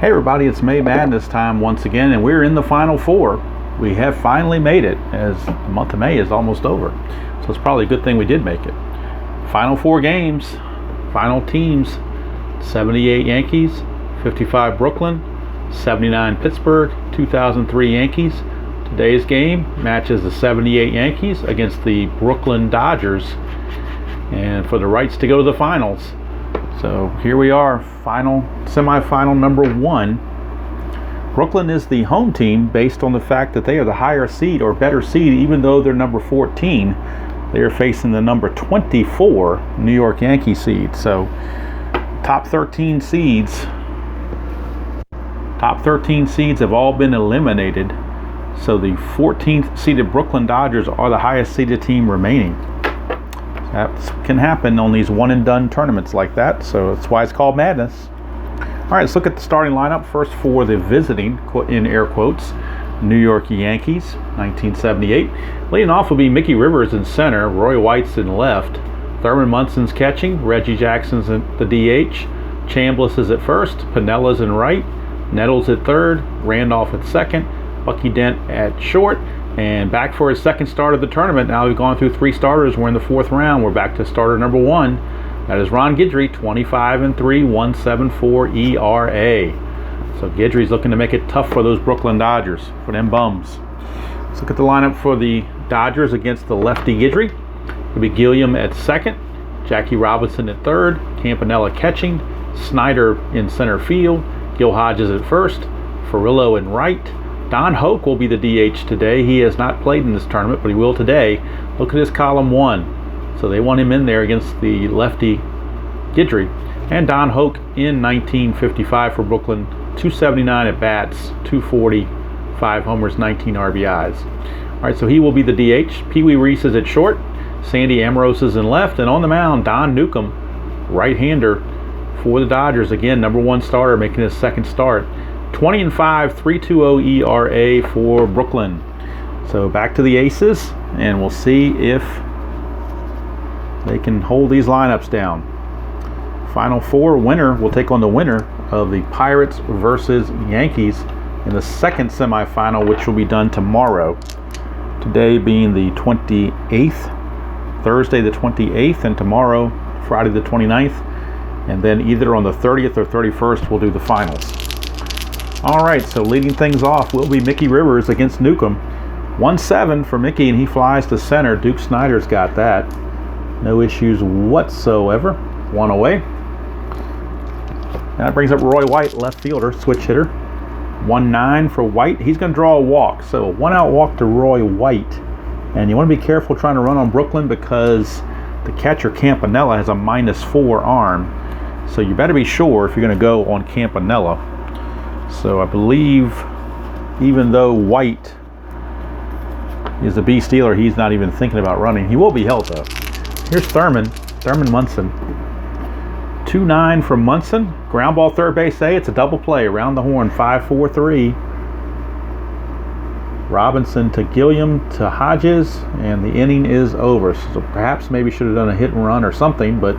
Hey everybody, it's May Madness time once again, and we're in the Final Four. We have finally made it, as the month of May is almost over. So it's probably a good thing we did make it. Final four games, final teams: 78 Yankees, 55 Brooklyn, 79 Pittsburgh, 2003 Yankees. Today's game matches the 78 Yankees against the Brooklyn Dodgers, and for the rights to go to the finals. So here we are, semifinal number one. Brooklyn is the home team based on the fact that they are the higher seed or better seed, even though they're number 14. They are facing the number 24 New York Yankee seed. So top 13 seeds have all been eliminated. So the 14th seeded Brooklyn Dodgers are the highest seeded team remaining. That can happen on these one and done tournaments like that, so that's why it's called madness. All right, let's look at the starting lineup first for the visiting, in air quotes, New York Yankees, 1978. Leading off will be Mickey Rivers in center, Roy White's in left, Thurman Munson's catching, Reggie Jackson's at the DH, Chambliss is at first, Pinella's in right, Nettles at third, Randolph at second, Bucky Dent at short, and back for his second start of the tournament. Now we've gone through three starters. We're in the fourth round. We're back to starter number one. That is Ron Guidry, 25-3, 1.74 ERA. So Guidry's looking to make it tough for those Brooklyn Dodgers, for them bums. Let's look at the lineup for the Dodgers against the lefty Guidry. It'll be Gilliam at second, Jackie Robinson at third, Campanella catching, Snyder in center field, Gil Hodges at first, Ferrillo in right. Don Hoke will be the DH today. He has not played in this tournament, but he will today. Look at his column one. So they want him in there against the lefty Guidry. And Don Hoke in 1955 for Brooklyn. 279 at bats, 240, 5 homers, 19 RBIs. All right, so he will be the DH. Pee Wee Reese is at short. Sandy Amorose is in left. And on the mound, Don Newcomb, right-hander for the Dodgers. Again, number one starter, making his second start. 20-5, 3.20 ERA for Brooklyn. So back to the Aces, and we'll see if they can hold these lineups down. Final four winner will take on the winner of the Pirates versus Yankees in the second semifinal, which will be done tomorrow. Today being the 28th, Thursday the 28th, and tomorrow, Friday the 29th. And then either on the 30th or 31st, we'll do the finals. All right, so leading things off will be Mickey Rivers against Newcomb. 1-7 for Mickey, and he flies to center. Duke Snyder's got that. No issues whatsoever. One away. That brings up Roy White, left fielder, switch hitter. 1-9 for White. He's going to draw a walk. So one out walk to Roy White. And you want to be careful trying to run on Brooklyn because the catcher Campanella has a -4 arm. So you better be sure if you're going to go on Campanella. So I believe even though White is a B stealer, he's not even thinking about running. He will be held though. Here's Thurman Munson. 2-9 from Munson. Ground ball third base A. It's a double play around the horn. 5-4-3. Robinson to Gilliam to Hodges, and the inning is over. So perhaps maybe should have done a hit and run or something, but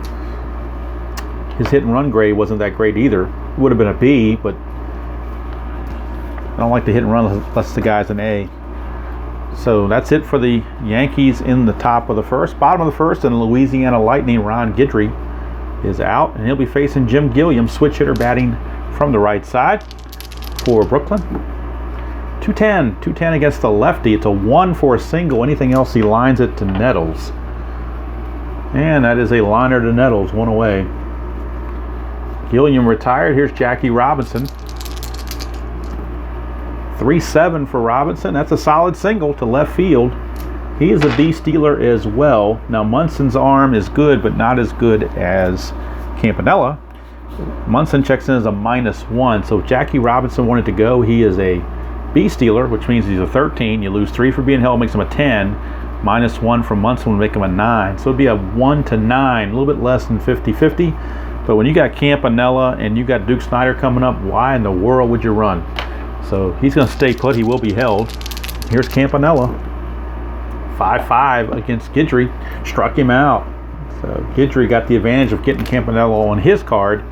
his hit and run grade wasn't that great either. It would have been a B, but I don't like to hit and run unless the guy's an A. So that's it for the Yankees in the top of the first. Bottom of the first, and Louisiana Lightning, Ron Guidry is out, and he'll be facing Jim Gilliam, switch hitter, batting from the right side for Brooklyn. 210 against the lefty. It's a 1 for a single. Anything else, he lines it to Nettles. And that is a liner to Nettles, one away. Gilliam retired. Here's Jackie Robinson. 3-7 for Robinson. That's a solid single to left field. He is a B stealer as well. Now Munson's arm is good, but not as good as Campanella. Munson checks in as a -1. So if Jackie Robinson wanted to go, he is a B stealer, which means he's a 13. You lose 3 for being held, makes him a 10. -1 from Munson would make him a 9. So it'd be a 1-9, a little bit less than 50-50. But when you got Campanella and you got Duke Snyder coming up, why in the world would you run? So he's going to stay put. He will be held. Here's Campanella. 5-5 against Guidry. Struck him out. So Guidry got the advantage of getting Campanella on his card.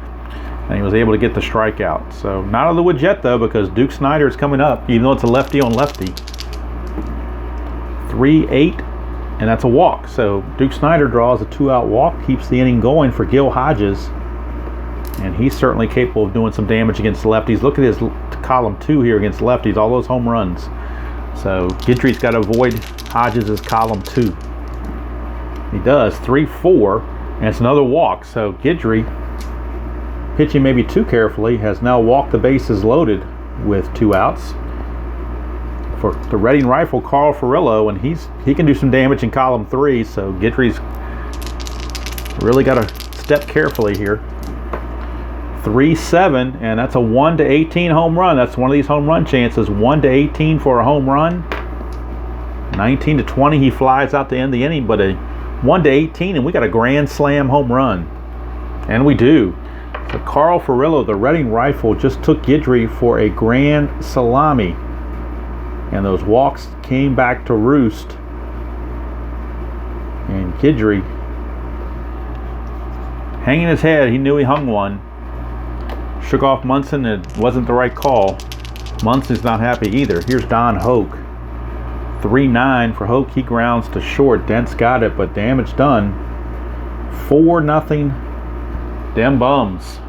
and he was able to get the strikeout. So not out of the woods yet, though, because Duke Snider is coming up, even though it's a lefty on lefty. 3-8, and that's a walk. So Duke Snider draws a 2-out walk, keeps the inning going for Gil Hodges, and he's certainly capable of doing some damage against lefties. Look at his column 2 here against lefties, all those home runs. So Guidry's got to avoid Hodges' column 2. He does. 3-4, and it's another walk. So Guidry, pitching maybe too carefully, has now walked the bases loaded with 2 outs. For the Reading Rifle, Carl Furillo, and he can do some damage in column 3, so Guidry's really got to step carefully here. 3-7, and that's a 1-18 home run. That's one of these home run chances. 1-18 for a home run. 19-20, he flies out to end the inning, but a 1-18, and we got a grand slam home run. And we do. So Carl Furillo, the Reading Rifle, just took Guidry for a grand salami. And those walks came back to roost. And Guidry, hanging his head, he knew he hung one. Shook off Munson, it wasn't the right call. Munson's not happy either. Here's Don Hoke. 3-9 for Hoke. He grounds to short. Dent's got it, but damage done. 4-0. Dem Bums.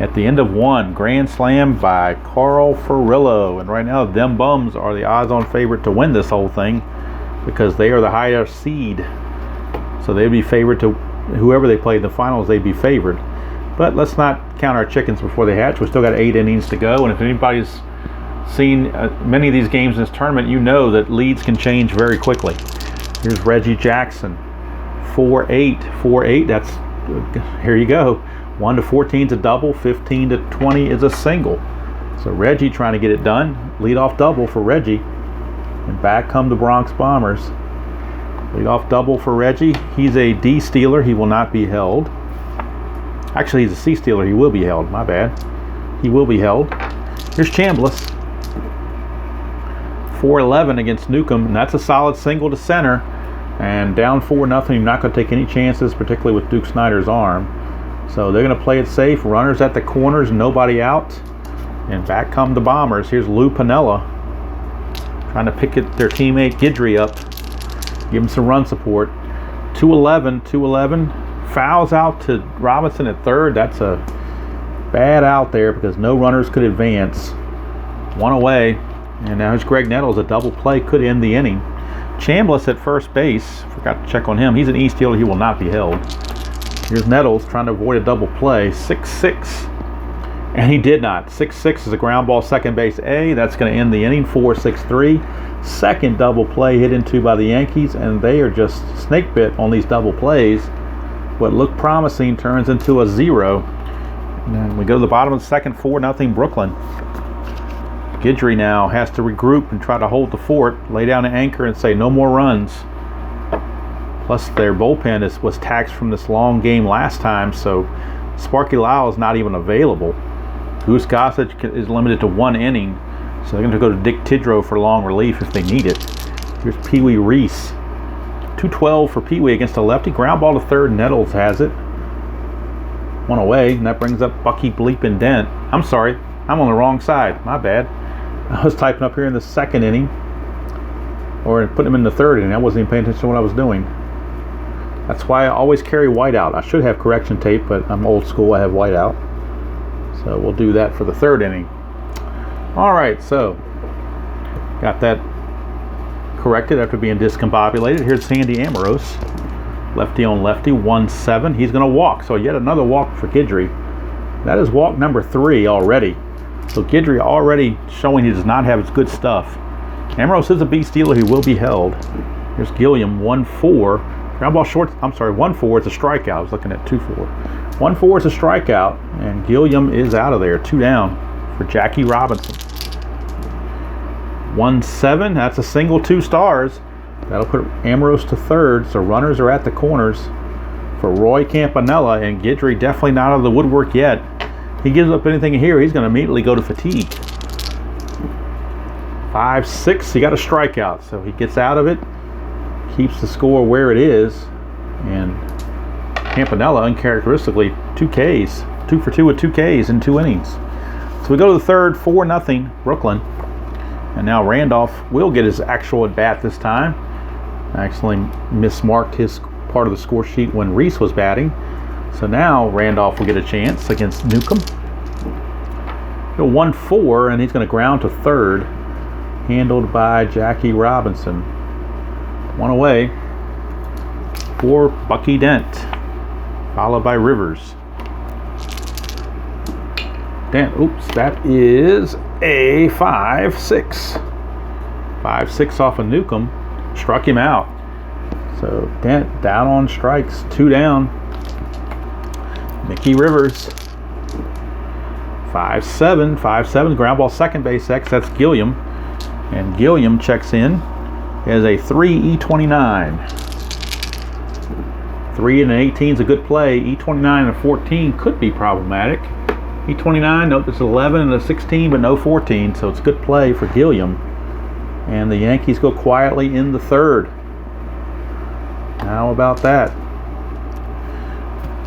At the end of 1, grand slam by Carl Furillo. And right now, Dem Bums are the odds-on favorite to win this whole thing because they are the higher seed. So they'd be favored to whoever they play in the finals. They'd be favored. But let's not count our chickens before they hatch. We still got 8 innings to go, and if anybody's seen many of these games in this tournament, you know that leads can change very quickly. Here's Reggie Jackson. 4-8. 4-8. That's here you go. 1-14 is a double. 15-20 is a single. So Reggie trying to get it done. Leadoff double for Reggie, and back come the Bronx Bombers. Leadoff double for Reggie. He's a D stealer. He will not be held. Actually, he's a C stealer. He will be held. My bad. He will be held. Here's Chambliss. 4-11 against Newcomb, and that's a solid single to center. And down 4-0. You're not going to take any chances, particularly with Duke Snider's arm. So they're going to play it safe. Runners at the corners, nobody out. And back come the Bombers. Here's Lou Piniella trying to pick their teammate Guidry up. Give him some run support. 2-11. 2-11. Fouls out to Robinson at third. That's a bad out there because no runners could advance. 1 away. And now here's Greg Nettles. A double play could end the inning. Chambliss at first base. Forgot to check on him. He's an E stealer. He will not be held. Here's Nettles trying to avoid a double play. 6-6. And he did not. 6-6 is a ground ball, second base A. That's going to end the inning. 4-6-3. Second double play hit into by the Yankees, and they are just snake bit on these double plays. What looked promising turns into a 0. And then we go to the bottom of the second, 4-0 Brooklyn. Guidry now has to regroup and try to hold the fort, lay down an anchor and say no more runs. Plus their bullpen was taxed from this long game last time, so Sparky Lyle is not even available. Goose Gossage is limited to 1 inning, so they're going to go to Dick Tidrow for long relief if they need it. Here's Pee Wee Reese. 2-12 for Pee Wee against a lefty. Ground ball to third. Nettles has it. 1 away, and that brings up Bucky Bleepin' Dent. I'm sorry, I'm on the wrong side. My bad. I was typing up here in the second inning, or putting him in the third inning. I wasn't even paying attention to what I was doing. That's why I always carry white out. I should have correction tape, but I'm old school. I have white out. So we'll do that for the third inning. All right, so got that corrected after being discombobulated. Here's Sandy Amorose. Lefty on lefty, 1-7. He's going to walk. So yet another walk for Guidry. That is walk number 3 already. So Guidry already showing he does not have his good stuff. Amorose is a B stealer. He will be held. Here's Gilliam, 1-4. Ground ball short. I'm sorry, 1-4 is a strikeout. I was looking at 2-4. 1-4 is a strikeout, and Gilliam is out of there. 2 down for Jackie Robinson. 1-7. That's a single, 2 stars. That'll put Amorose to third. So runners are at the corners for Roy Campanella, and Guidry definitely not out of the woodwork yet. He gives up anything here, he's going to immediately go to fatigue. 5-6. He got a strikeout, so he gets out of it. Keeps the score where it is, and Campanella uncharacteristically 2 Ks. 2 for 2 with 2 Ks in 2 innings. So we go to the third, 4-0 Brooklyn. And now Randolph will get his actual at bat this time. I actually mismarked his part of the score sheet when Reese was batting. So now Randolph will get a chance against Newcomb. 1-4, and he's going to ground to third, handled by Jackie Robinson. 1 away for Bucky Dent, followed by Rivers. Dent, oops, that is a 5-6. 5-6 off of Newcomb, struck him out. So Dent down on strikes, 2 down. Mickey Rivers, 5-7, ground ball second base X, that's Gilliam. And Gilliam checks in as a 3 E29. 3 and an 18 is a good play. E29 and a 14 could be problematic. E29, note there's 11 and a 16, but no 14, so it's good play for Gilliam. And the Yankees go quietly in the third. How about that?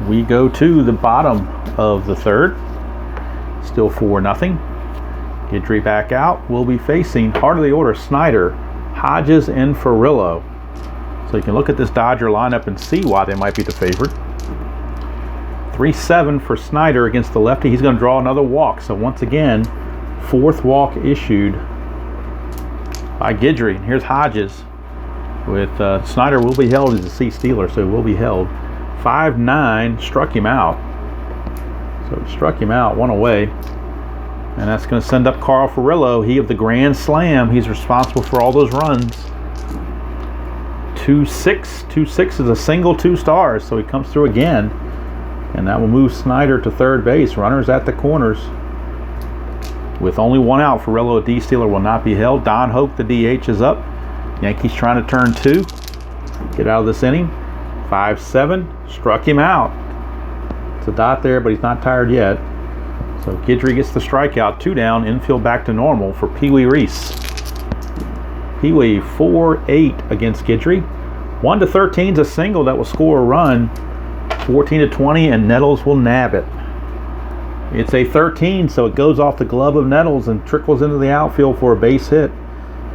We go to the bottom of the third. Still 4-0. Guidry back out. We'll be facing heart of the order Snyder, Hodges, and Furillo. So you can look at this Dodger lineup and see why they might be the favorite. 3-7 for Snyder against the lefty. He's going to draw another walk. So once again, 4th walk issued by Guidry. And here's Hodges with Snyder will be held as a C stealer, so he will be held. 5-9, struck him out. So struck him out, 1 away. And that's going to send up Carl Furillo. He of the Grand Slam. He's responsible for all those runs. 2-6. 2-6 is a single 2 stars, so he comes through again. And that will move Snyder to third base. Runners at the corners. With only 1 out, Furillo, a D stealer, will not be held. Don Hoke, the DH, is up. Yankees trying to turn 2. Get out of this inning. 5-7. Struck him out. It's a dot there, but he's not tired yet. So Guidry gets the strikeout. 2 down. Infield back to normal for Pee Wee Reese. Pee Wee 4-8 against Guidry. 1-13 is a single that will score a run. 14-20, and Nettles will nab it. It's a 13, so it goes off the glove of Nettles and trickles into the outfield for a base hit.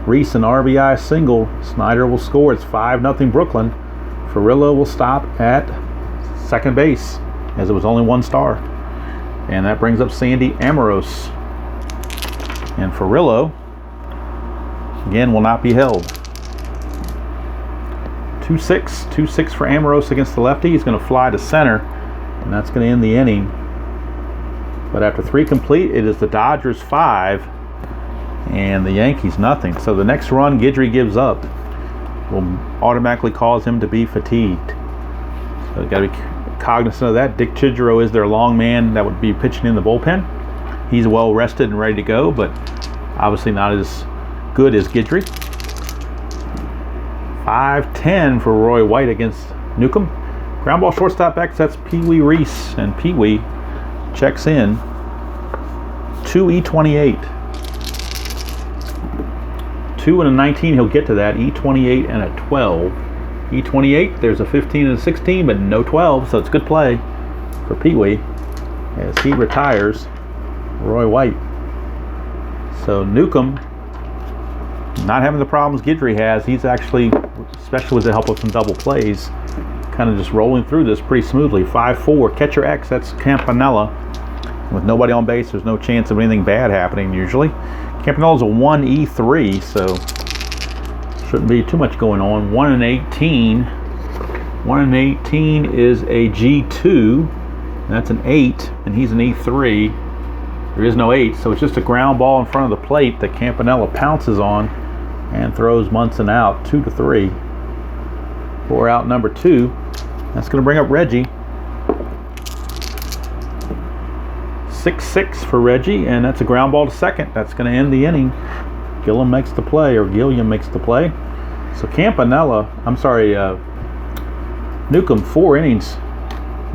Reese an RBI single. Snyder will score. It's 5-0 Brooklyn. Furillo will stop at second base, as it was only 1 star. And that brings up Sandy Amoros. And Furillo, again, will not be held. 2-6. 2-6 for Amoros against the lefty. He's going to fly to center, and that's going to end the inning. But after 3 complete, it is the Dodgers 5 and the Yankees nothing. So the next run Guidry gives up will automatically cause him to be fatigued. So you've got to be cognizant of that. Dick Chidgero is their long man that would be pitching in the bullpen. He's well rested and ready to go, but obviously not as good as Guidry. 5-10 for Roy White against Newcomb. Ground ball shortstop X, that's Pee Wee Reese, and Pee Wee checks in. 2 E28. 2 and a 19, he'll get to that. E28 and a 12. E28, there's a 15 and a 16, but no 12, so it's good play for Pee Wee as he retires Roy White. So Newcomb not having the problems Guidry has. He's actually, especially with the help of some double plays, kind of just rolling through this pretty smoothly. 5-4, catcher X, that's Campanella. With nobody on base, there's no chance of anything bad happening usually. Campanella's a 1 E3, so shouldn't be too much going on. 1 and 18. 1 and 18 is a G2. And that's an 8, and he's an E3. There is no 8, so it's just a ground ball in front of the plate that Campanella pounces on and throws Munson out 2-3. 4 out number 2. That's going to bring up Reggie. 6-6 for Reggie, and that's a ground ball to second. That's going to end the inning. Gilliam makes the play. So Campanella, Newcomb, 4 innings.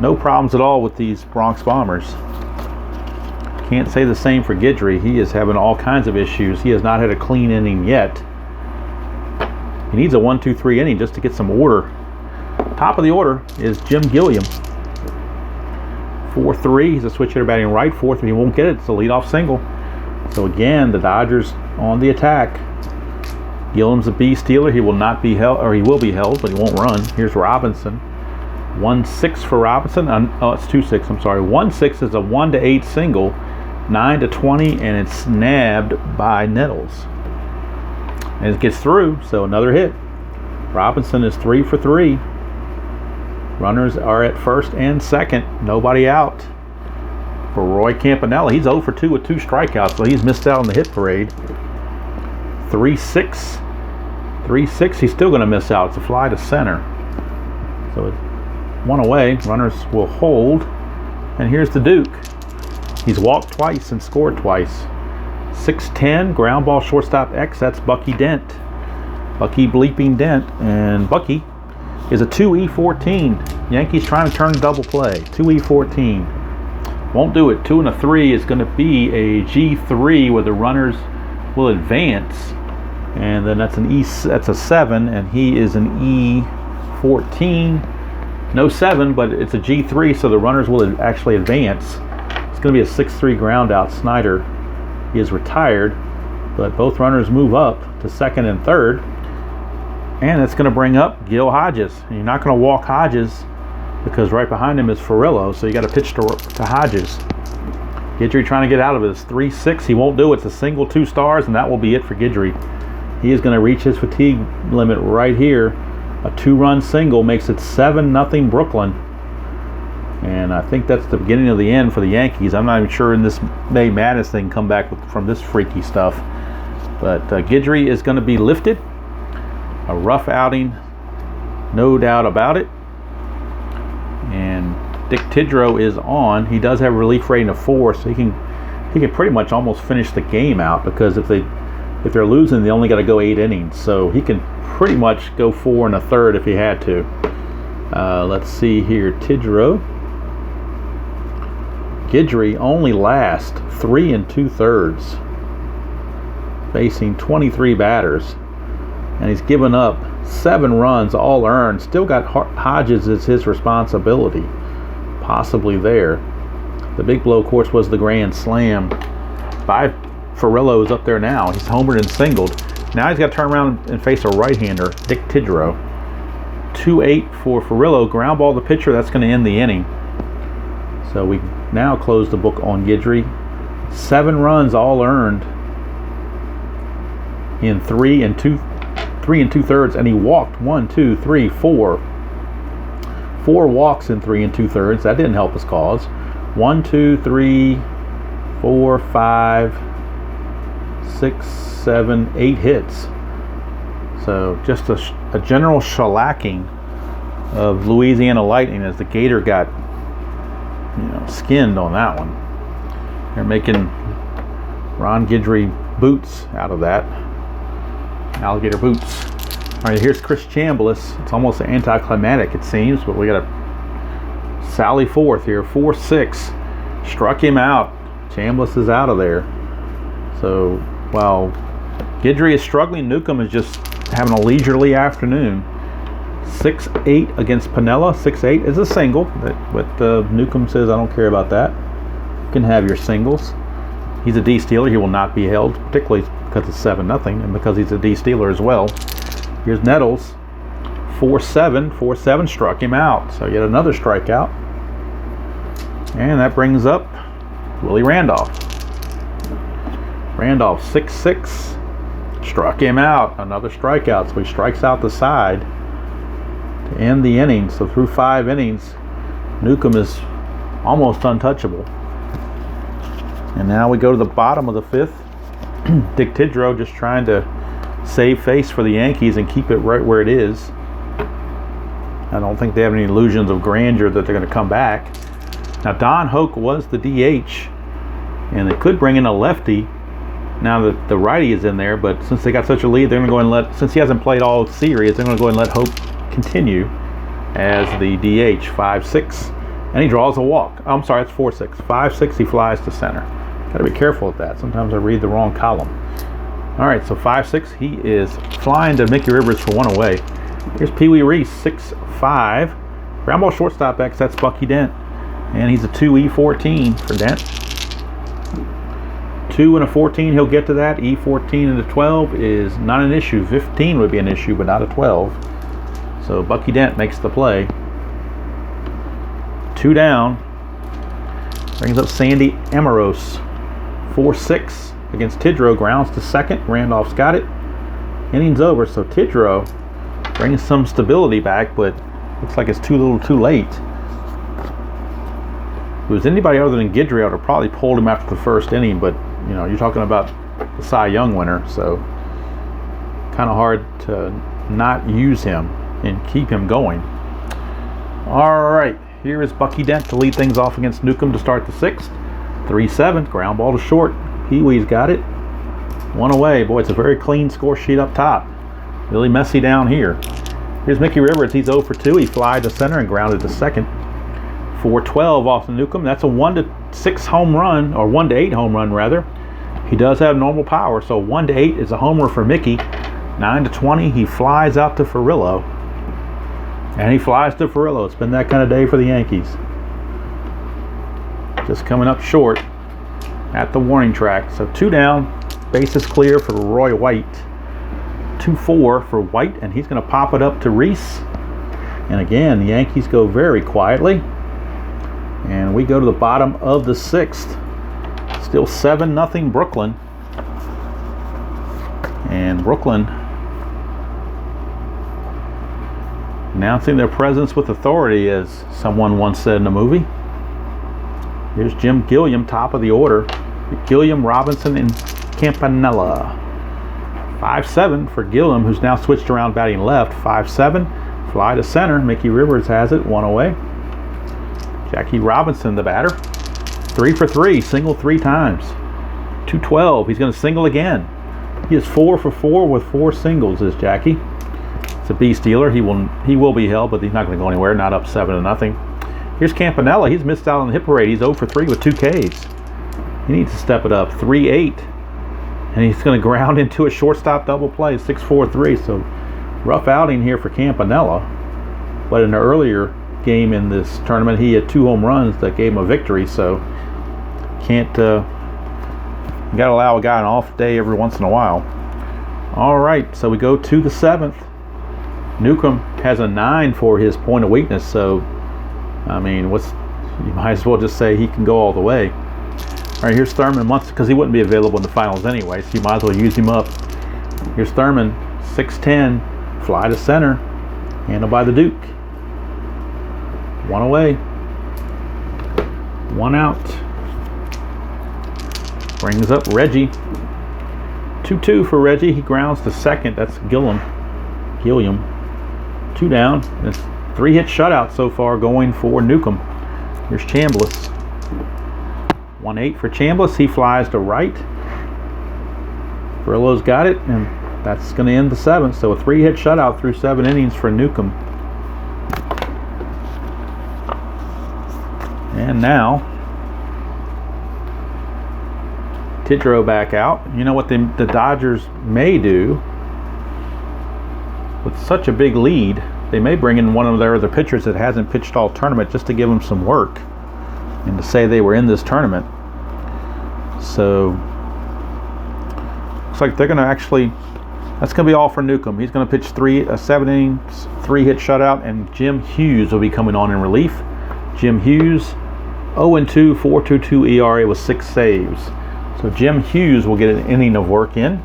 No problems at all with these Bronx Bombers. Can't say the same for Guidry. He is having all kinds of issues. He has not had a clean inning yet. He needs a 1-2-3 inning just to get some order. Top of the order is Jim Gilliam. 4-3. He's a switch hitter batting right. 4-3. He won't get it. It's a leadoff single. So again, the Dodgers on the attack. Gilliam's a B stealer. He will not be held, or he will be held, but he won't run. Here's Robinson. 1-6 for Robinson. Oh, it's 2-6. I'm sorry. 1-6 is a 1-8 single. 9-20, and it's nabbed by Nettles. And it gets through, so another hit. Robinson is 3 for 3. Runners are at first and second. Nobody out for Roy Campanella. He's 0 for 2 with 2 strikeouts, so he's missed out on the hit parade. 3-6. 3-6. He's still going to miss out. It's a fly to center. So it's 1 away. Runners will hold. And here's the Duke. He's walked twice and scored twice. 6-10. Ground ball shortstop X. That's Bucky Dent. Bucky bleeping Dent. And Bucky is a 2E14. Yankees trying to turn a double play. 2E14. Won't do it. 2 and a 3 is going to be a G3 where the runners will advance. And then that's an that's a 7, and he is an E14. No 7, but it's a G3, so the runners will actually advance. It's going to be a 6-3 ground out. Snyder, he is retired, but both runners move up to second and third. And it's going to bring up Gil Hodges. And you're not going to walk Hodges because right behind him is Ferrillo, so you got to pitch to Hodges. Guidry trying to get out of it. It's 3-6. He won't do it. It's a single 2 stars, and that will be it for Guidry. He is going to reach his fatigue limit right here. A 2-run single makes it 7-0 Brooklyn. And I think that's the beginning of the end for the Yankees. I'm not even sure in this May Madness thing come back from this freaky stuff. But Guidry is going to be lifted. A rough outing, no doubt about it. And Dick Tidrow is on. He does have a relief rating of 4, so he can pretty much almost finish the game out, because if they're losing, they only got to go 8 innings. So he can pretty much go 4 1/3 if he had to. Let's see here. Tidrow. Guidry only last 3 2/3, facing 23 batters. And he's given up 7 runs, all earned. Still got Hodges as his responsibility, possibly there. The big blow, of course, was the grand slam. Ferrillo is up there now. He's homered and singled. Now he's got to turn around and face a right-hander, Dick Tidrow. 2-8 for Ferrillo. Ground ball the pitcher. That's going to end the inning. So we now close the book on Guidry. 7 runs, all earned in 3 2/3, and he walked 4 walks in 3 2/3. That didn't help his cause. 1 2 3 4 5 6 7 8 hits. So just a general shellacking of Louisiana Lightning as the Gator got skinned on that one. They're making Ron Guidry boots out of that. Alligator boots. All right, here's Chris Chambliss. It's almost anticlimactic, it seems, but we got a sally forth here. 4-6. Struck him out. Chambliss is out of there. So while Guidry is struggling, Newcomb is just having a leisurely afternoon. 6-8 against Piniella. 6-8 is a single, but Newcomb says, I don't care about that. You can have your singles. He's a D stealer. He will not be held, particularly because it's 7-0, and because he's a D stealer as well. Here's Nettles. 4-7. 4-7 struck him out. So yet another strikeout. And that brings up Willie Randolph. Randolph, 6-6. Struck him out. Another strikeout. So he strikes out the side to end the inning. So through 5 innings, Newcomb is almost untouchable. And now we go to the bottom of the 5th. Dick Tidrow just trying to save face for the Yankees and keep it right where it is. I don't think they have any illusions of grandeur that they're going to come back. Now Don Hoke was the DH, and they could bring in a lefty now that the righty is in there, but since they got such a lead, they're going to go and since he hasn't played all series, they're going to go and let Hoke continue as the DH. 5-6, and he draws a walk. I'm sorry, it's 4-6. 5-6, he flies to center. Got to be careful with that. Sometimes I read the wrong column. All right, so 5-6, he is flying to Mickey Rivers for 1 away. Here's Pee Wee Reese, 6-5. Ground ball shortstop X, that's Bucky Dent. And he's a 2E14 for Dent. 2 and a 14, he'll get to that. E14 and a 12 is not an issue. 15 would be an issue, but not a 12. So Bucky Dent makes the play. 2 down. Brings up Sandy Amoros. 4-6 against Tidrow. Grounds to second. Randolph's got it. Inning's over, so Tidrow brings some stability back, but looks like it's too little too late. If it was anybody other than Guidry, I would have probably pulled him after the first inning, but you know, you're talking about the Cy Young winner, so kind of hard to not use him and keep him going. All right, here is Bucky Dent to lead things off against Newcomb to start the 6th. 3-7, ground ball to short. Pee-wee's got it. 1 away. Boy, it's a very clean score sheet up top. Really messy down here. Here's Mickey Rivers. He's 0 for 2. He flied to center and grounded to second. 4-12 off the Newcomb. That's a 1-6 home run, or 1-8 home run rather. He does have normal power, so 1-8 is a homer for Mickey. 9-20, he flies out to Furillo. And he flies to Furillo. It's been that kind of day for the Yankees. Just coming up short at the warning track. So 2 down, bases clear for Roy White. 2-4 for White, and he's going to pop it up to Reese. And again, the Yankees go very quietly. And we go to the bottom of the 6th. Still 7-0 Brooklyn. And Brooklyn announcing their presence with authority, as someone once said in a movie. Here's Jim Gilliam, top of the order. Gilliam, Robinson, and Campanella. 5-7 for Gilliam, who's now switched around batting left. 5-7, fly to center. Mickey Rivers has it, 1 away. Jackie Robinson, the batter. 3 for 3, single 3 times. 2-12, he's going to single again. He is 4 for 4 with 4 singles, is Jackie. It's a beast dealer. He will be held, but he's not going to go anywhere. Not up 7-0. Here's Campanella. He's missed out on the hit parade. He's 0 for 3 with 2 Ks. He needs to step it up. 3-8. And he's going to ground into a shortstop double play. 6-4-3. So rough outing here for Campanella. But in the earlier game in this tournament, he had 2 home runs that gave him a victory. So can't you got to allow a guy an off day every once in a while. All right, so we go to the 7th. Newcomb has a 9 for his point of weakness. So I mean, you might as well just say he can go all the way. All right, here's Thurman Munson, because he wouldn't be available in the finals anyway, so you might as well use him up. Here's Thurman, 6-10, fly to center, handled by the Duke. 1 away, 1 out. Brings up Reggie. 2-2 for Reggie. He grounds to second. That's Gilliam. 2 down. It's 3-hit shutout so far going for Newcomb. Here's Chambliss. 1-8 for Chambliss. He flies to right. Furillo's got it, and that's going to end the 7th. So a 3-hit shutout through 7 innings for Newcomb. And now Tidrow back out. You know what the Dodgers may do? With such a big lead, they may bring in one of their other pitchers that hasn't pitched all tournament just to give them some work and to say they were in this tournament. So looks like they're going to actually, that's going to be all for Newcomb. He's going to pitch 7 innings, 3-hit shutout, and Jim Hughes will be coming on in relief. Jim Hughes, 0-2, 4.22 ERA with 6 saves. So Jim Hughes will get an inning of work in,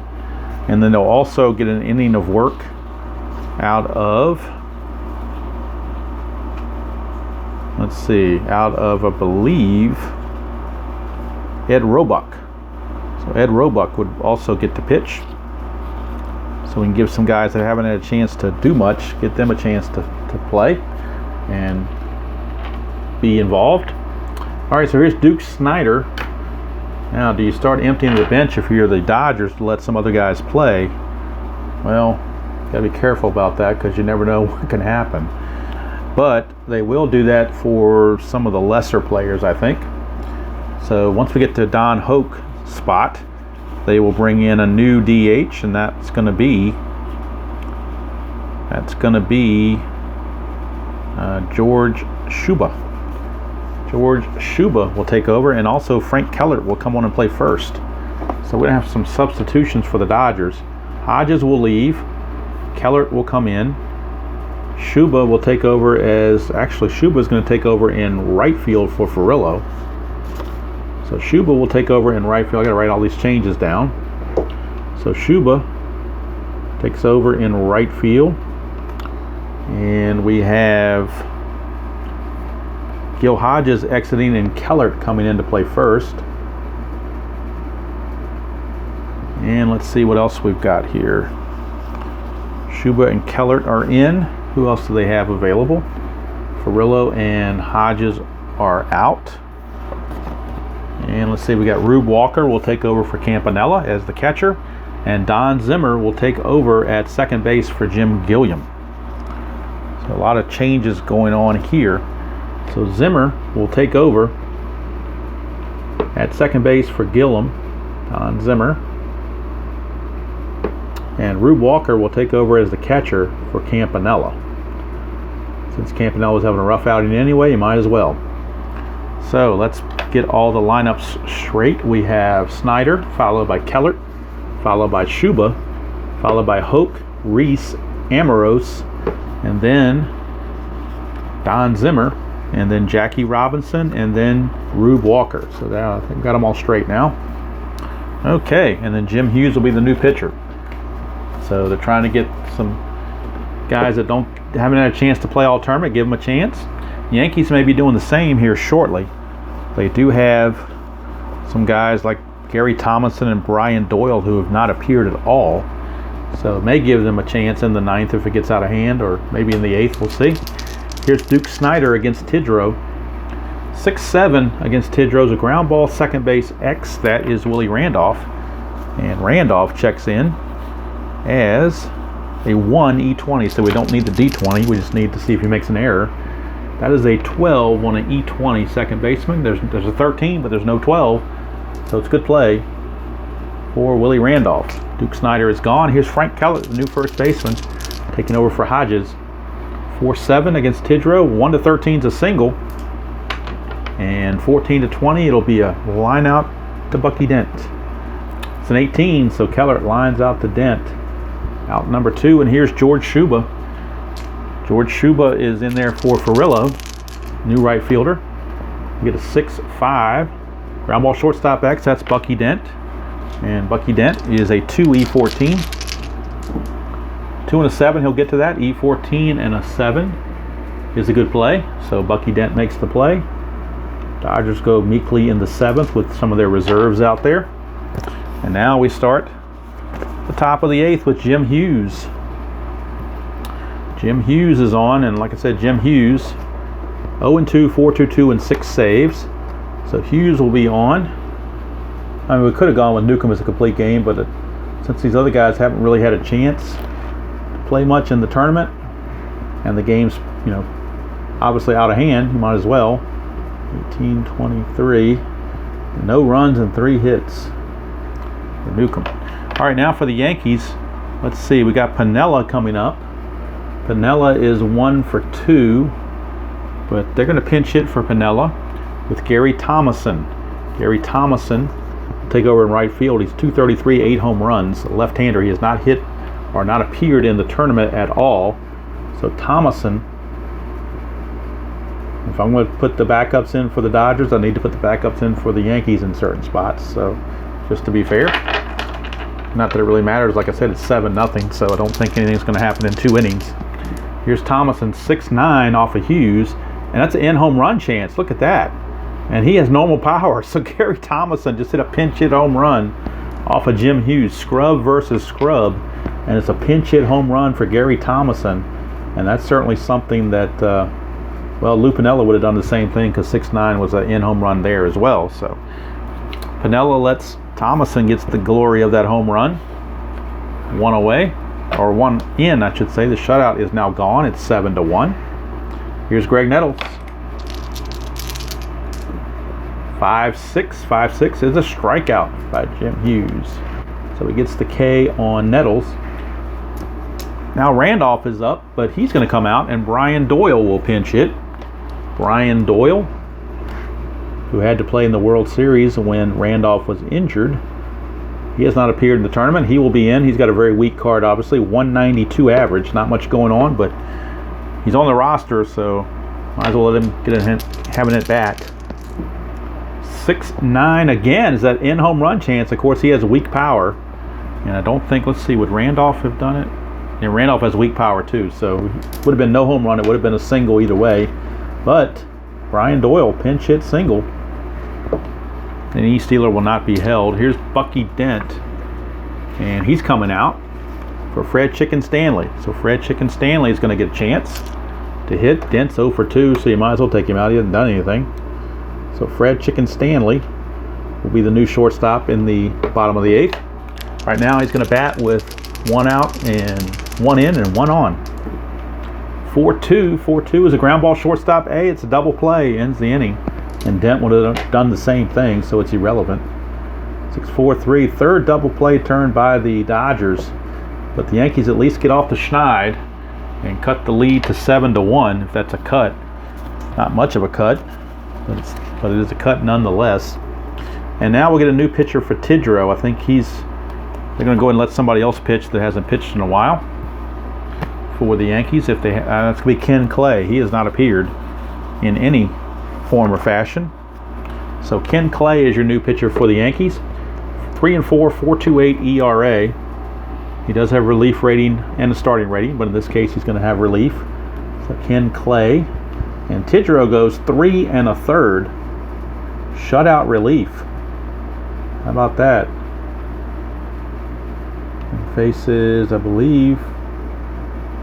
and then they'll also get an inning of work out of, let's see, out of, I believe, Ed Roebuck. So Ed Roebuck would also get to pitch. So we can give some guys that haven't had a chance to do much, get them a chance to play and be involved. All right, so here's Duke Snider. Now, do you start emptying the bench if you're the Dodgers to let some other guys play? Well, got to be careful about that because you never know what can happen. But they will do that for some of the lesser players, I think. So once we get to Don Hoke spot, they will bring in a new DH, and that's going to be George Schuba. George Schuba will take over, and also Frank Kellert will come on and play first. So we're going to have some substitutions for the Dodgers. Hodges will leave. Kellert will come in. Schuba will take over actually Schuba is going to take over in right field for Furillo. So Schuba will take over in right field. I got to write all these changes down. So Schuba takes over in right field. And we have Gil Hodges exiting and Kellert coming in to play first. And let's see what else we've got here. Schuba and Kellert are in. Who else do they have available? Furillo and Hodges are out. And let's see, we got Rube Walker will take over for Campanella as the catcher. And Don Zimmer will take over at second base for Jim Gilliam. So a lot of changes going on here. So Zimmer will take over at second base for Gilliam. Don Zimmer. And Rube Walker will take over as the catcher for Campanella. Since Campanella was having a rough outing anyway, you might as well. So let's get all the lineups straight. We have Snyder, followed by Kellert, followed by Schuba, followed by Hoke, Reese, Amoros, and then Don Zimmer, and then Jackie Robinson, and then Rube Walker. So I think got them all straight now. Okay, and then Jim Hughes will be the new pitcher. So they're trying to get some guys that haven't had a chance to play all tournament, give them a chance. Yankees may be doing the same here shortly. They do have some guys like Gary Thomason and Brian Doyle who have not appeared at all. So it may give them a chance in the 9th if it gets out of hand, or maybe in the 8th, we'll see. Here's Duke Snyder against Tidrow. 6-7 against Tidrow's a ground ball, second base X. That is Willie Randolph. And Randolph checks in as a 1 E20, so we don't need the D20, we just need to see if he makes an error. That is a 12 on an E20 second baseman. There's a 13, but there's no 12, so it's good play for Willie Randolph. Duke Snyder is gone. Here's Frank Kellert, the new first baseman, taking over for Hodges. 4-7 against Tidrow. 1-13 is a single, and 14-20 it'll be a line out to Bucky Dent. It's an 18, so Kellert lines out to Dent. Out number 2, and here's George Schuba. George Schuba is in there for Furillo, new right fielder. We get a 6-5. Ground ball shortstop X, that's Bucky Dent. And Bucky Dent is a 2 E14. 2 and a 7, he'll get to that. E14 and a 7 is a good play. So Bucky Dent makes the play. Dodgers go meekly in the 7th with some of their reserves out there. And now we start the top of the 8th with Jim Hughes. Jim Hughes is on, and like I said, Jim Hughes 0-2, 4-2-2, and 6 saves. So Hughes will be on. I mean, we could have gone with Newcomb as a complete game, but since these other guys haven't really had a chance to play much in the tournament, and the game's, obviously out of hand, you might as well. 18-23, no runs and 3 hits for Newcomb. All right, now for the Yankees, let's see. We got Piniella coming up. Piniella is 1 for 2, but they're going to pinch hit for Piniella with Gary Thomason. Gary Thomason will take over in right field. He's 233, 8 home runs. A left-hander. He has not hit or not appeared in the tournament at all. So Thomason, if I'm going to put the backups in for the Dodgers, I need to put the backups in for the Yankees in certain spots. So just to be fair. Not that it really matters. Like I said, it's 7-0, so I don't think anything's going to happen in 2 innings. Here's Thomason, 6-9 off of Hughes, and that's an in-home run chance. Look at that. And he has normal power. So Gary Thomason just hit a pinch hit home run off of Jim Hughes. Scrub versus scrub, and it's a pinch hit home run for Gary Thomason. And that's certainly something that, Lou Piniella would have done the same thing, because 6-9 was an in-home run there as well. So Piniella lets Thomason gets the glory of that home run. 1 away, or 1 in, I should say. The shutout is now gone. It's 7-1. Here's Greg Nettles. 5-6. 5-6 is a strikeout by Jim Hughes. So he gets the K on Nettles. Now Randolph is up, but he's going to come out, and Brian Doyle will pinch hit. Brian Doyle who had to play in the World Series when Randolph was injured. He has not appeared in the tournament. He will be in. He's got a very weak card, obviously. 192 average. Not much going on, but he's on the roster, so might as well let him have an at bat. 6-9 again is that in home run chance. Of course, he has weak power. And I don't think, let's see, would Randolph have done it? Yeah, Randolph has weak power too, so it would have been no home run. It would have been a single either way. But Brian Doyle, pinch hit single. And E-Stealer will not be held. Here's Bucky Dent. And he's coming out for Fred Chicken Stanley. So Fred Chicken Stanley is going to get a chance to hit. Dent's 0 for 2, so you might as well take him out. He hasn't done anything. So Fred Chicken Stanley will be the new shortstop in the bottom of the 8th. Right now he's going to bat with 1 out and 1 in and 1 on. 4-2. 4-2 is a ground ball shortstop A. It's a double play. Ends the inning. And Dent would have done the same thing, so it's irrelevant. 6-4-3. Third double play turn by the Dodgers. But the Yankees at least get off the schneid and cut the lead to 7-1, if that's a cut. Not much of a cut, but it is a cut nonetheless. And now we'll get a new pitcher for Tidrow. I think they're going to go ahead and let somebody else pitch that hasn't pitched in a while for the Yankees. If that's going to be Ken Clay. He has not appeared in any form or fashion. So Ken Clay is your new pitcher for the Yankees. 3-4, 4.28 ERA. He does have relief rating and a starting rating, but in this case he's going to have relief. So Ken Clay. And Tidrow goes 3 1/3 shutout relief. How about that? He faces, I believe,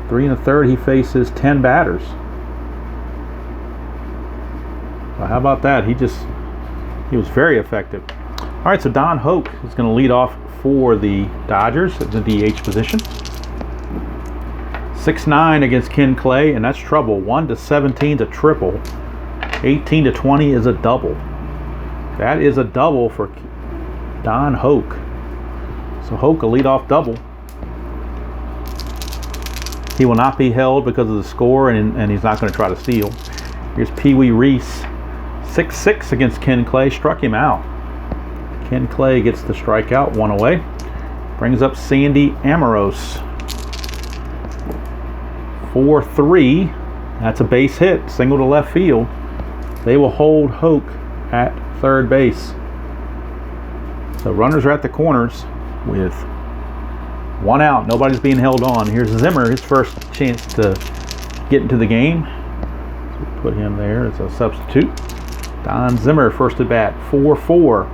3 1/3. He faces 10 batters. Well, how about that? He was very effective. All right, so Don Hoke is going to lead off for the Dodgers at the DH position. 6-9 against Ken Clay, and that's trouble. 1-17 is a triple. 18-20 is a double. That is a double for Don Hoke. So Hoke, a leadoff double. He will not be held because of the score, and he's not going to try to steal. Here's Pee Wee Reese. 6-6 against Ken Clay. Struck him out. Ken Clay gets the strikeout, 1 away. Brings up Sandy Amoros. 4-3. That's a base hit. Single to left field. They will hold Hoke at third base. So runners are at the corners with 1 out. Nobody's being held on. Here's Zimmer, his first chance to get into the game. So we'll put him there as a substitute. Don Zimmer, first at bat. 4-4.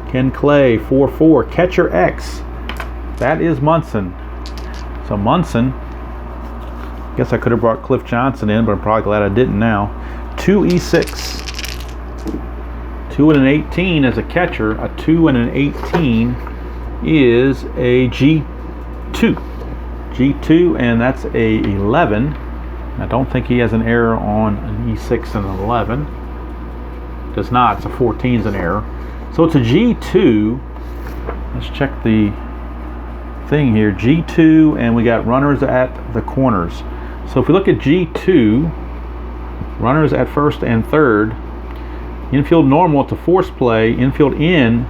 Ken Clay, 4-4. Catcher X. That is Munson. So Munson, I guess I could have brought Cliff Johnson in, but I'm probably glad I didn't now. 2E6. 2 and an 18 as a catcher. A 2 and an 18 is a G2. G2, and that's a 11. I don't think he has an error on an E6 and an 11. Does not. It's a 14 is an error. So it's a G2. Let's check the thing here. G2, and we got runners at the corners. So if we look at G2, runners at first and third. Infield normal, it's a force play. Infield in,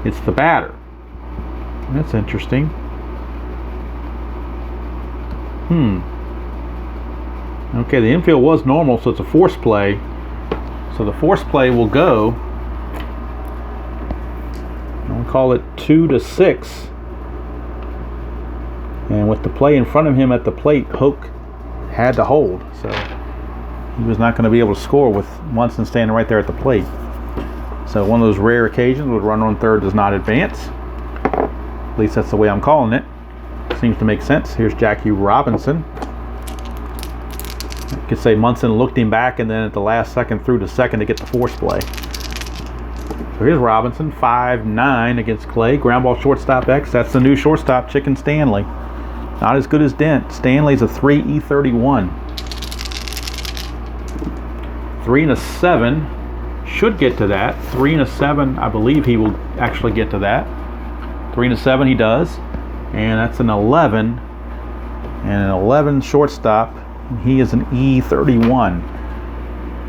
it's the batter. That's interesting. Okay, the infield was normal, so it's a force play. So the force play will go, I'll call it 2-6. And with the play in front of him at the plate, Hoke had to hold. So he was not going to be able to score with Munson standing right there at the plate. So one of those rare occasions where runner on third does not advance. At least that's the way I'm calling it. Seems to make sense. Here's Jackie Robinson. You could say Munson looked him back and then at the last second threw to second to get the force play. So here's Robinson, 5-9 against Clay. Ground ball shortstop X. That's the new shortstop, Chicken Stanley. Not as good as Dent. Stanley's a 3E31. 3-7 should get to that. 3-7, I believe he will actually get to that. 3-7 he does. And that's an 11. And an 11 shortstop. He is an E31.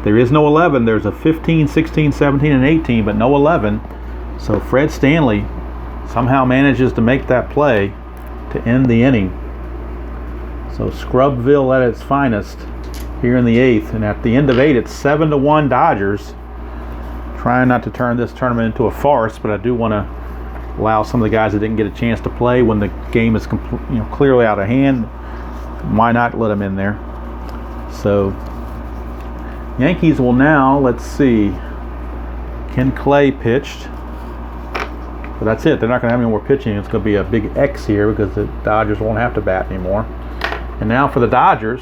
There is no 11. There's a 15, 16, 17, and 18, but no 11. So Fred Stanley somehow manages to make that play to end the inning. So Scrubville at its finest here in the 8th. And at the end of 8, it's 7-1 Dodgers. Trying not to turn this tournament into a farce, but I do want to allow some of the guys that didn't get a chance to play when the game is clearly out of hand. Why not let them in there? So Yankees will now, let's see, Ken Clay pitched. But that's it. They're not going to have any more pitching. It's going to be a big X here because the Dodgers won't have to bat anymore. And now for the Dodgers,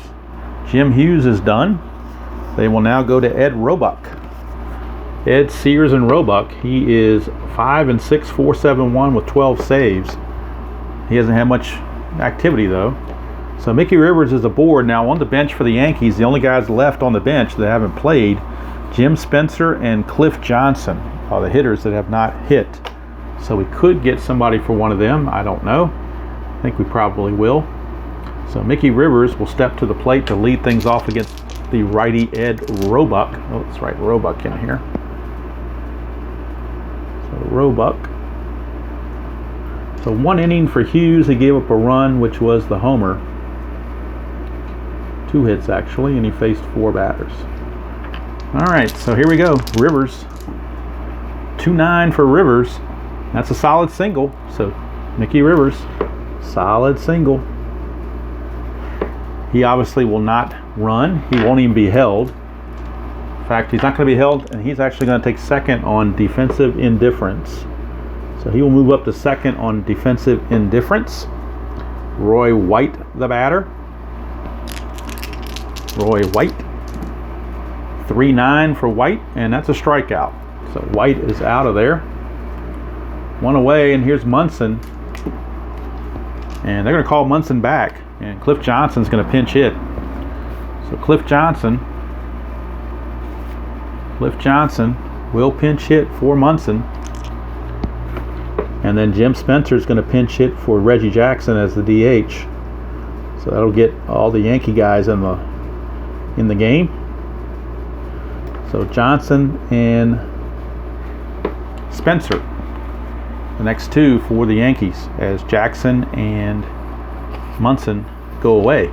Jim Hughes is done. They will now go to Ed Roebuck. Ed Sears and Roebuck. He is 5-6, 4.71 with 12 saves. He hasn't had much activity though. So Mickey Rivers is aboard now on the bench for the Yankees. The only guys left on the bench that haven't played, Jim Spencer and Cliff Johnson, are the hitters that have not hit. So we could get somebody for one of them. I don't know. I think we probably will. So Mickey Rivers will step to the plate to lead things off against the righty Ed Roebuck. Oh, let's write Roebuck in here. So Roebuck. So 1 inning for Hughes. He gave up a run, which was the homer. 2 hits actually, and he faced 4 batters. All right, so here we go. Rivers. 2-9 for Rivers. That's a solid single. So Mickey Rivers, solid single. He obviously will not run. He won't even be held. In fact, he's not going to be held, and he's actually going to take second on defensive indifference. So he will move up to second on defensive indifference. Roy White, the batter. Roy White. 3-9 for White, and that's a strikeout. So White is out of there. 1 away, and here's Munson. And they're going to call Munson back. And Cliff Johnson's going to pinch hit. So Cliff Johnson will pinch hit for Munson. And then Jim Spencer is going to pinch hit for Reggie Jackson as the DH. So that'll get all the Yankee guys in the game. So Johnson and Spencer, the next 2 for the Yankees, as Jackson and Munson go away.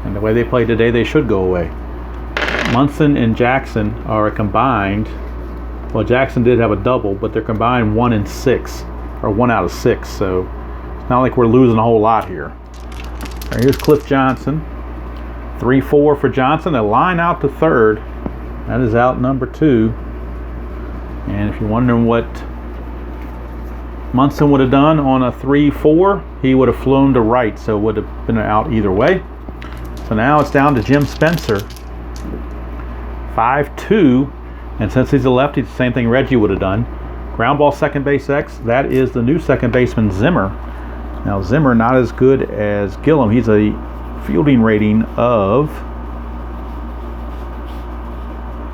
And the way they play today, they should go away. Munson and Jackson are a combined, well, Jackson did have a double, but they're combined 1 and 6, or 1 out of 6. So it's not like we're losing a whole lot here. All right, here's Cliff Johnson. 3-4 for Johnson. A line out to third. That is out number 2. And if you're wondering what Munson would have done on a 3-4, he would have flown to right, so it would have been out either way. So now it's down to Jim Spencer. 5-2, and since he's a lefty, the same thing Reggie would have done. Ground ball, second base X. That is the new second baseman, Zimmer. Now Zimmer not as good as Gillum. He's a fielding rating of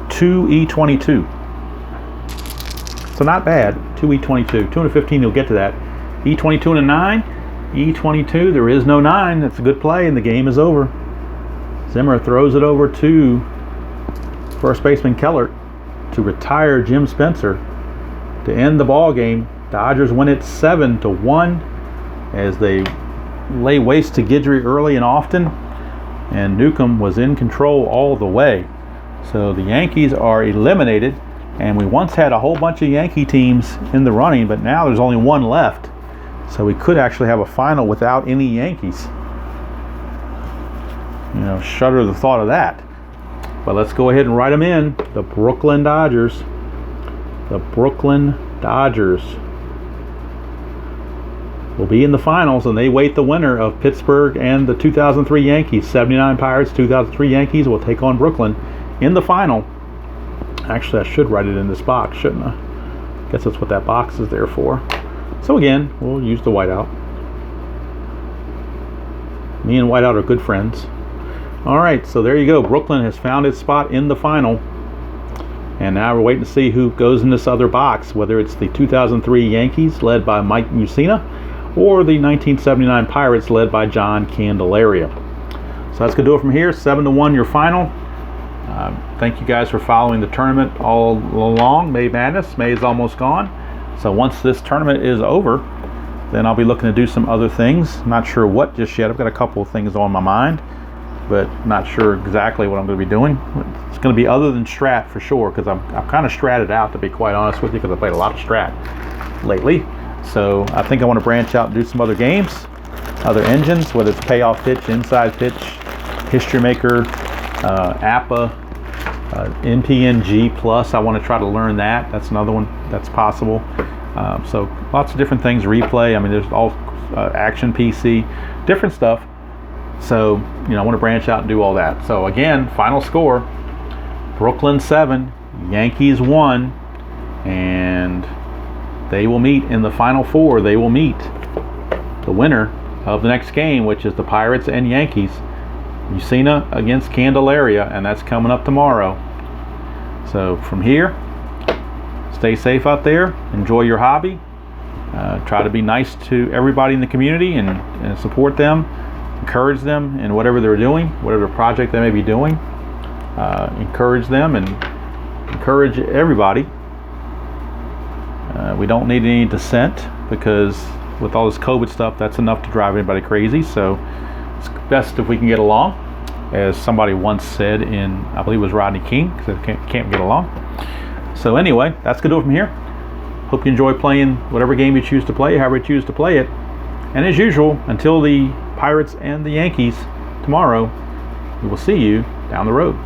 2E22. So not bad. 2E22. 215, you'll get to that. E22 and a 9. E22, there is no 9. That's a good play, and the game is over. Zimmer throws it over to first baseman Kellert to retire Jim Spencer to end the ball game. Dodgers win it 7-1 as they lay waste to Guidry early and often, and Newcomb was in control all the way. So the Yankees are eliminated, and we once had a whole bunch of Yankee teams in the running, but now there's only 1 left. So we could actually have a final without any Yankees. You know, shudder the thought of that. But let's go ahead and write them in. The Brooklyn Dodgers. The Brooklyn Dodgers will be in the finals, and they wait the winner of Pittsburgh and the 2003 Yankees. 79 Pirates, 2003 Yankees will take on Brooklyn in the final. Actually, I should write it in this box, shouldn't I? Guess that's what that box is there for. So again, we'll use the whiteout. Me and whiteout are good friends. All right, so there you go. Brooklyn has found its spot in the final. And now we're waiting to see who goes in this other box, whether it's the 2003 Yankees led by Mike Mussina or the 1979 Pirates led by John Candelaria. So that's going to do it from here. 7-1 your final. Thank you guys for following the tournament all along. May Madness. May is almost gone. So once this tournament is over, then I'll be looking to do some other things. Not sure what just yet. I've got a couple of things on my mind, but not sure exactly what I'm going to be doing. It's going to be other than Strat for sure, because I've kind of stratted out, to be quite honest with you, because I played a lot of Strat lately. So I think I want to branch out and do some other games, other engines, whether it's payoff pitch, inside pitch, history maker, APA, NPNG plus. I want to try to learn that. That's another one that's possible. So lots of different things. Replay. I mean, there's all action PC, different stuff. So I want to branch out and do all that. So again, final score: Brooklyn 7, Yankees 1, and they will meet in the final four. They will meet the winner of the next game, which is the Pirates and Yankees. Lucena against Candelaria, and that's coming up tomorrow. So from here, stay safe out there, enjoy your hobby, try to be nice to everybody in the community and support them, encourage them in whatever they're doing, whatever project they may be doing. Encourage them and encourage everybody. We don't need any dissent, because with all this COVID stuff, that's enough to drive anybody crazy. So it's best if we can get along, as somebody once said in, I believe it was Rodney King, because can't get along. So anyway, that's gonna do it from here. Hope you enjoy playing whatever game you choose to play, however you choose to play it. And as usual, until the Pirates and the Yankees tomorrow, we will see you down the road.